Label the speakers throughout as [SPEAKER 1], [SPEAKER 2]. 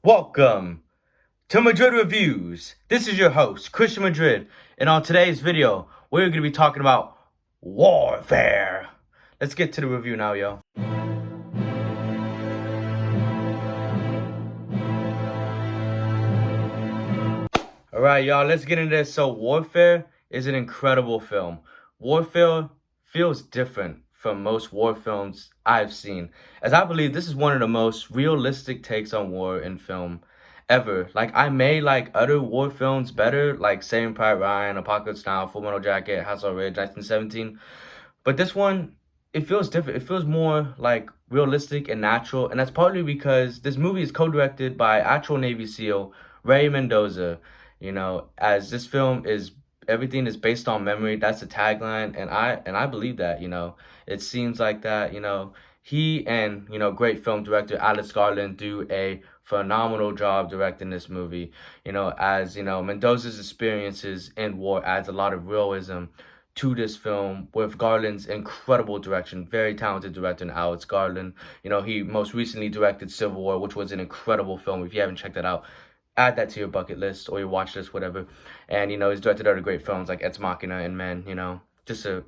[SPEAKER 1] Welcome to Madrid Reviews. This is your host, Christian Madrid, and on today's video, we're going to be talking about warfare. Let's get to the review now, yo. Alright, y'all, let's get into this. So, Warfare is an incredible film. Warfare feels different from most war films I've seen, as I believe this is one of the most realistic takes on war in film ever. Like, I may like other war films better, like Saving Private Ryan, Apocalypse Now, Full Metal Jacket, Hacksaw Ridge, 1917, but this one, it feels different. It feels more like realistic and natural, and that's partly because this movie is co-directed by actual Navy SEAL Ray Mendoza. As this film is everything is based on memory. That's the tagline, and I believe that. It seems like that. He and great film director Alex Garland do a phenomenal job directing this movie. As Mendoza's experiences in war adds a lot of realism to this film with Garland's incredible direction. Very talented director in Alex Garland. He most recently directed Civil War, which was an incredible film. If you haven't checked that out, add that to your bucket list or your watch list, whatever. And, he's directed other great films like Ex Machina and Men, just a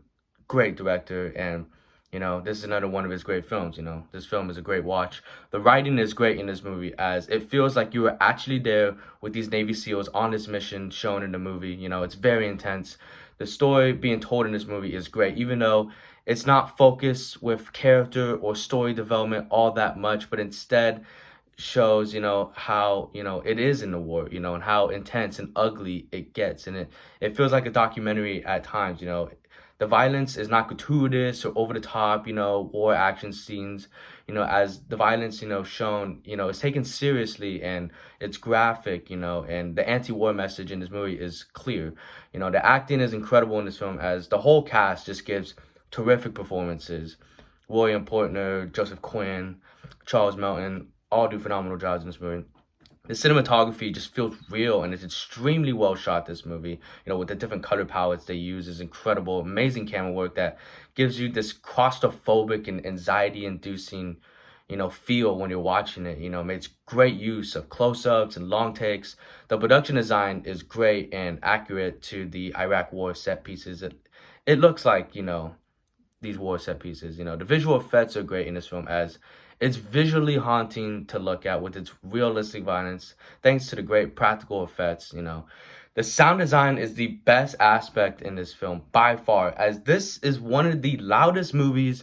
[SPEAKER 1] great director. And, this is another one of his great films, This film is a great watch. The writing is great in this movie, as it feels like you were actually there with these Navy SEALs on this mission shown in the movie. It's very intense. The story being told in this movie is great, even though it's not focused with character or story development all that much, but instead shows how it is in the war, and how intense and ugly it gets. And it feels like a documentary at times. The violence is not gratuitous or over the top, war action scenes, as the violence shown is taken seriously, and it's graphic, and the anti-war message in this movie is clear. The acting is incredible in this film, as the whole cast just gives terrific performances. William Portner, Joseph Quinn, Charles Melton all do phenomenal jobs in this movie. The cinematography just feels real, and it's extremely well shot, this movie. With the different color palettes they use is incredible. Amazing camera work that gives you this claustrophobic and anxiety-inducing, feel when you're watching it. Makes great use of close-ups and long takes. The production design is great and accurate to the Iraq War set pieces. It looks like, these war set pieces. The visual effects are great in this film, as it's visually haunting to look at with its realistic violence, thanks to the great practical effects. The sound design is the best aspect in this film by far, as this is one of the loudest movies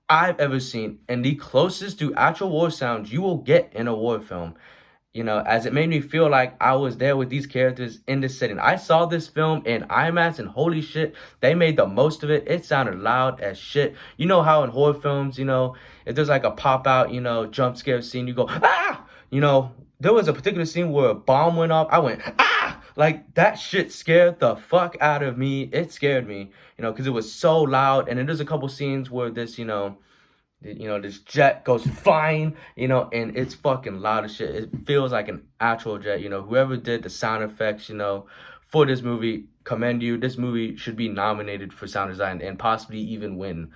[SPEAKER 1] I've ever seen, and the closest to actual war sounds you will get in a war film. As it made me feel like I was there with these characters in this setting. I saw this film in IMAX, and holy shit, they made the most of it. It sounded loud as shit. You know how in horror films, if there's like a pop out, jump scare scene, you go, ah! There was a particular scene where a bomb went off. I went, ah! Like, that shit scared the fuck out of me. It scared me, because it was so loud. And then there's a couple scenes where this, this jet goes flying, and it's fucking loud as shit. It feels like an actual jet. Whoever did the sound effects, for this movie, commend you. This movie should be nominated for sound design and possibly even win.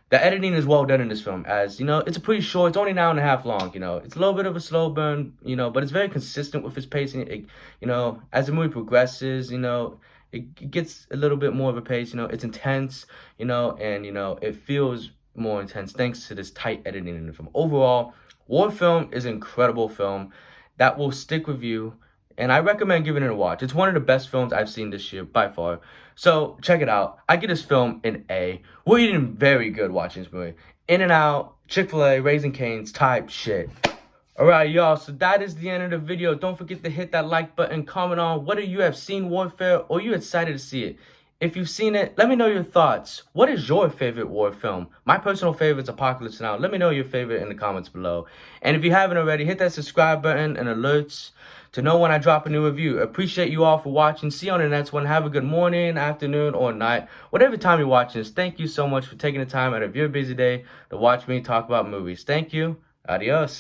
[SPEAKER 1] The editing is well done in this film, as, it's a pretty short. It's only an hour and a half long, It's a little bit of a slow burn, but it's very consistent with its pacing. As the movie progresses, it gets a little bit more of a pace, It's intense, and, it feels more intense thanks to this tight editing in the film. Overall, War Film is an incredible film that will stick with you, and I recommend giving it a watch. It's one of the best films I've seen this year by far. So check it out. I give this film an A. We're eating very good watching this movie. In and Out, Chick-fil-A, Raising Cane's type shit. Alright, y'all, so that is the end of the video. Don't forget to hit that like button, comment on whether you have seen Warfare or you're excited to see it. If you've seen it, let me know your thoughts. What is your favorite war film? My personal favorite is Apocalypse Now. Let me know your favorite in the comments below. And if you haven't already, hit that subscribe button and alerts to know when I drop a new review. Appreciate you all for watching. See you on the next one. Have a good morning, afternoon, or night. Whatever time you're watching this, thank you so much for taking the time out of your busy day to watch me talk about movies. Thank you. Adios.